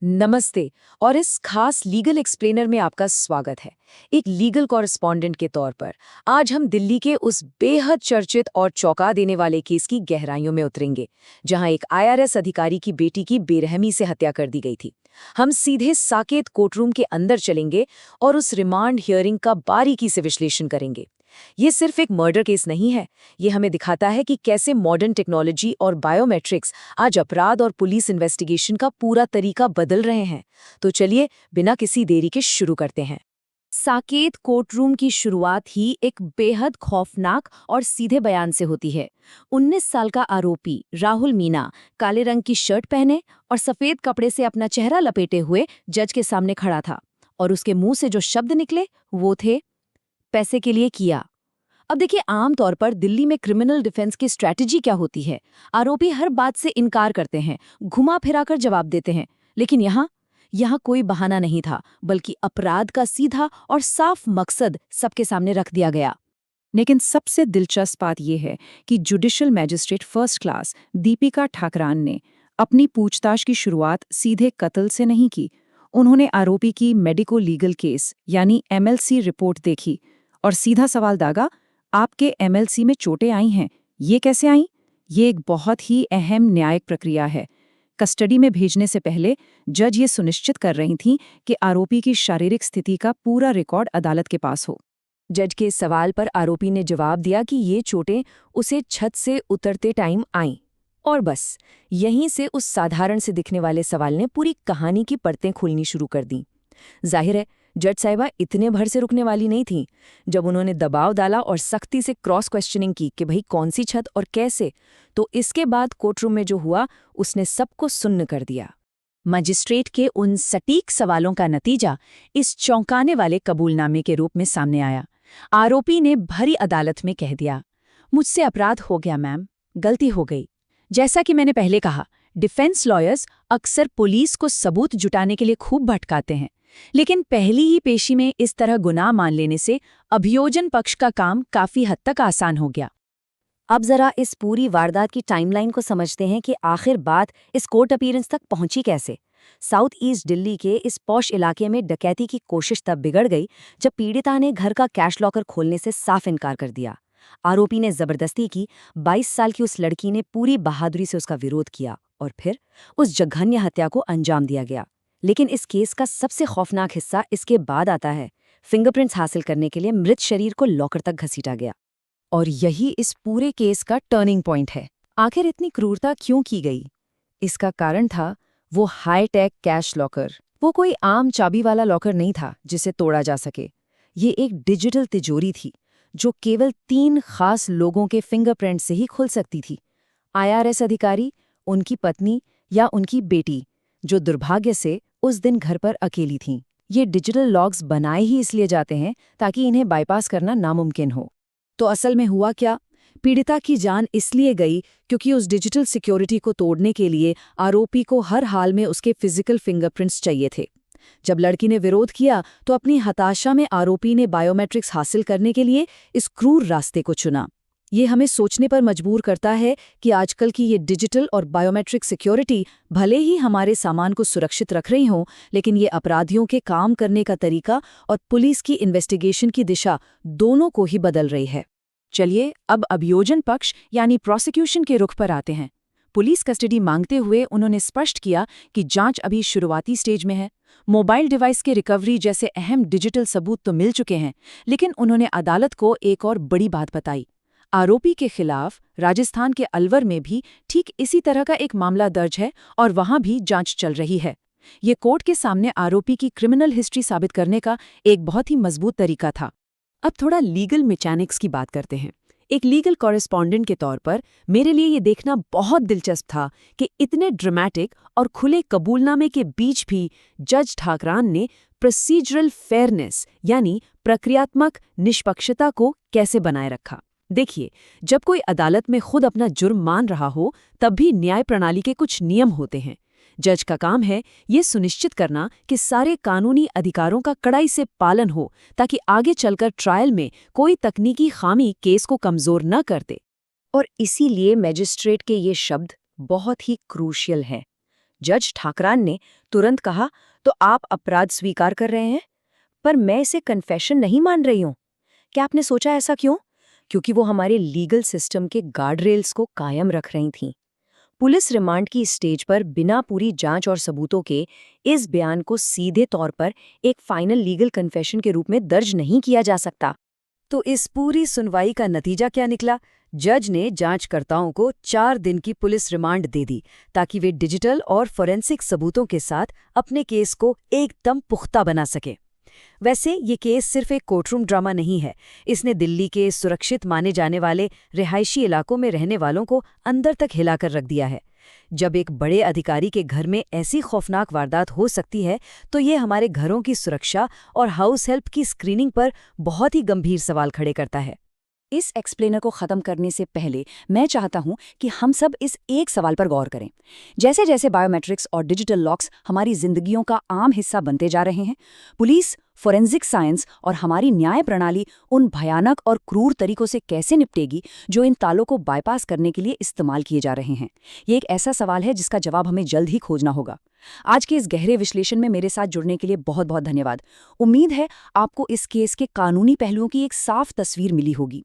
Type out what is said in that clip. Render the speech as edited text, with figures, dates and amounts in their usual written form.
नमस्ते। और इस खास लीगल एक्सप्लेनर में आपका स्वागत है। एक लीगल कॉरेस्पॉन्डेंट के तौर पर आज हम दिल्ली के उस बेहद चर्चित और चौंका देने वाले केस की गहराइयों में उतरेंगे, जहां एक आईआरएस अधिकारी की बेटी की बेरहमी से हत्या कर दी गई थी। हम सीधे साकेत कोर्टरूम के अंदर चलेंगे और उस रिमांड हियरिंग का बारीकी से विश्लेषण करेंगे। ये सिर्फ एक मर्डर केस नहीं है, ये हमें दिखाता है कि कैसे मॉडर्न टेक्नोलॉजी और बायोमेट्रिक्स आज अपराध और पुलिस इन्वेस्टिगेशन का पूरा तरीका बदल रहे हैं। तो चलिए बिना किसी देरी के शुरू करते हैं। साकेत कोर्टरूम की शुरुआत ही एक बेहद खौफनाक और सीधे बयान से होती है। 19 साल का आरोपी राहुल मीना काले रंग की शर्ट पहने और सफेद कपड़े से अपना चेहरा लपेटे हुए जज के सामने खड़ा था, और उसके मुंह से जो शब्द निकले वो थे, पैसे के लिए किया। अब देखिए, आमतौर पर दिल्ली में क्रिमिनल डिफेंस की स्ट्रैटेजी क्या होती है? आरोपी हर बात से इनकार करते हैं, घुमा फिराकर जवाब देते हैं। लेकिन यहाँ कोई बहाना नहीं था, बल्कि अपराध का सीधा और साफ मकसद सबके सामने रख दिया गया। लेकिन सबसे दिलचस्प बात यह है कि judicial magistrate first class Deepika Thakran ने अपनी पूछताछ की शुरुआत सीधे कत्ल से नहीं की। उन्होंने आरोपी की मेडिको लीगल केस यानी एमएलसी रिपोर्ट देखी और सीधा सवाल दागा, आपके एमएलसी में चोटें आई हैं, ये कैसे आईं? ये एक बहुत ही अहम न्यायिक प्रक्रिया है। कस्टडी में भेजने से पहले जज ये सुनिश्चित कर रही थीं कि आरोपी की शारीरिक स्थिति का पूरा रिकॉर्ड अदालत के पास हो। जज के सवाल पर आरोपी ने जवाब दिया कि ये चोटें उसे छत से उतरते टाइम आईं। और बस यहीं से उस साधारण से दिखने वाले सवाल ने पूरी कहानी की परतें खुलनी शुरू कर दी। जाहिर है, जज साहिबा इतने भर से रुकने वाली नहीं थी। जब उन्होंने दबाव डाला और सख्ती से क्रॉस क्वेश्चनिंग की कि भाई कौन सी छत और कैसे, तो इसके बाद कोर्टरूम में जो हुआ उसने सबको सुन्न कर दिया। मजिस्ट्रेट के उन सटीक सवालों का नतीजा इस चौंकाने वाले कबूलनामे के रूप में सामने आया। आरोपी ने भरी अदालत में कह दिया, मुझसे अपराध हो गया मैम, गलती हो गई। जैसा कि मैंने पहले कहा, डिफेंस लॉयर्स अक्सर पुलिस को सबूत जुटाने के लिए खूब भटकाते हैं, लेकिन पहली ही पेशी में इस तरह गुनाह मान लेने से अभियोजन पक्ष का काम काफी हद तक आसान हो गया। अब जरा इस पूरी वारदात की टाइमलाइन को समझते हैं कि आखिर बात इस कोर्ट अपीयरेंस तक पहुंची कैसे। साउथ ईस्ट दिल्ली के इस पॉश इलाके में डकैती की कोशिश तब बिगड़ गई जब पीड़िता ने घर का कैश लॉकर खोलने से साफ इनकार कर दिया। आरोपी ने जबरदस्ती की। 22 साल की उस लड़की ने पूरी बहादुरी से उसका विरोध किया और फिर उस जघन्य हत्या को अंजाम दिया गया। लेकिन इस केस का सबसे खौफनाक हिस्सा इसके बाद आता है। फिंगरप्रिंट्स हासिल करने के लिए मृत शरीर को लॉकर तक घसीटा गया। और यही इस पूरे केस का टर्निंग पॉइंट है। आखिर इतनी क्रूरता क्यों की गई? इसका कारण था वो हाई-टेक कैश लॉकर। वो कोई आम चाबी वाला लॉकर नहीं था जिसे तोड़ा जा सके। ये एक डिजिटल तिजोरी थी जो केवल 3 खास लोगों के फिंगरप्रिंट से ही खुल सकती थी। आईआरएस अधिकारी, उनकी पत्नी या उनकी बेटी, जो दुर्भाग्य से उस दिन घर पर अकेली थीं। ये डिजिटल लॉक्स बनाए ही इसलिए जाते हैं ताकि इन्हें बाईपास करना नामुमकिन हो। तो असल में हुआ क्या? पीड़िता की जान इसलिए गई क्योंकि उस डिजिटल सिक्योरिटी को तोड़ने के लिए आरोपी को हर हाल में उसके फिजिकल फिंगरप्रिंट्स चाहिए थे। जब लड़की ने विरोध किया तो अपनी हताशा में आरोपी ने बायोमेट्रिक्स हासिल करने के लिए इस क्रूर रास्ते को चुना। ये हमें सोचने पर मजबूर करता है कि आजकल की ये डिजिटल और बायोमेट्रिक सिक्योरिटी भले ही हमारे सामान को सुरक्षित रख रही हों, लेकिन ये अपराधियों के काम करने का तरीका और पुलिस की इन्वेस्टिगेशन की दिशा दोनों को ही बदल रही है। चलिए अब अभियोजन पक्ष यानी प्रोसिक्यूशन के रुख पर आते हैं। पुलिस कस्टडी मांगते हुए उन्होंने स्पष्ट किया कि जांच अभी शुरुआती स्टेज में है। मोबाइल डिवाइस के रिकवरी जैसे अहम डिजिटल सबूत तो मिल चुके हैं, लेकिन उन्होंने अदालत को एक और बड़ी बात बताई। आरोपी के खिलाफ राजस्थान के अलवर में भी ठीक इसी तरह का एक मामला दर्ज है और वहां भी जांच चल रही है। ये कोर्ट के सामने आरोपी की क्रिमिनल हिस्ट्री साबित करने का एक बहुत ही मजबूत तरीका था। अब थोड़ा लीगल मैकेनिक्स की बात करते हैं। एक लीगल कॉरेस्पॉन्डेंट के तौर पर मेरे लिए ये देखना बहुत दिलचस्प था कि इतने ड्रामेटिक और खुले कबूलनामे के बीच भी जज ठाकरान ने प्रोसीजरल फेयरनेस यानी प्रक्रियात्मक निष्पक्षता को कैसे बनाए रखा। देखिए, जब कोई अदालत में खुद अपना जुर्म मान रहा हो तब भी न्याय प्रणाली के कुछ नियम होते हैं। जज का काम है ये सुनिश्चित करना कि सारे कानूनी अधिकारों का कड़ाई से पालन हो ताकि आगे चलकर ट्रायल में कोई तकनीकी खामी केस को कमजोर न कर दे। और इसीलिए मैजिस्ट्रेट के ये शब्द बहुत ही क्रूशियल हैं। जज ठाकरान ने तुरंत कहा, तो आप अपराध स्वीकार कर रहे हैं? पर मैं इसे कन्फेशन नहीं मान रही हूं। क्या आपने सोचा ऐसा क्यों? क्योंकि वो हमारे लीगल सिस्टम के गार्ड रेल्स को कायम रख रही थीं। पुलिस रिमांड की स्टेज पर बिना पूरी जांच और सबूतों के इस बयान को सीधे तौर पर एक फाइनल लीगल कन्फेशन के रूप में दर्ज नहीं किया जा सकता। तो इस पूरी सुनवाई का नतीजा क्या निकला? जज ने जांचकर्ताओं को 4 दिन की पुलिस रिमांड दे दी ताकि वे डिजिटल और फोरेंसिक सबूतों के साथ अपने केस को एकदम पुख्ता बना सके। वैसे ये केस सिर्फ एक कोर्टरूम ड्रामा नहीं है। इसने दिल्ली के सुरक्षित माने जाने वाले रिहायशी इलाकों में रहने वालों को अंदर तक हिलाकर रख दिया है। जब एक बड़े अधिकारी के घर में ऐसी खौफनाक वारदात हो सकती है, तो ये हमारे घरों की सुरक्षा और हाउस हेल्प की स्क्रीनिंग पर बहुत ही गंभीर सवाल खड़े करता है। इस एक्सप्लेनर को ख़त्म करने से पहले मैं चाहता हूं कि हम सब इस एक सवाल पर गौर करें। जैसे जैसे बायोमेट्रिक्स और डिजिटल लॉक्स हमारी जिंदगियों का आम हिस्सा बनते जा रहे हैं, पुलिस, फोरेंसिक साइंस और हमारी न्याय प्रणाली उन भयानक और क्रूर तरीकों से कैसे निपटेगी जो इन तालों को बाईपास करने के लिए इस्तेमाल किए जा रहे हैं? ये एक ऐसा सवाल है जिसका जवाब हमें जल्द ही खोजना होगा। आज के इस गहरे विश्लेषण में मेरे साथ जुड़ने के लिए बहुत बहुत धन्यवाद। उम्मीद है आपको इस केस के कानूनी पहलुओं की एक साफ तस्वीर मिली होगी।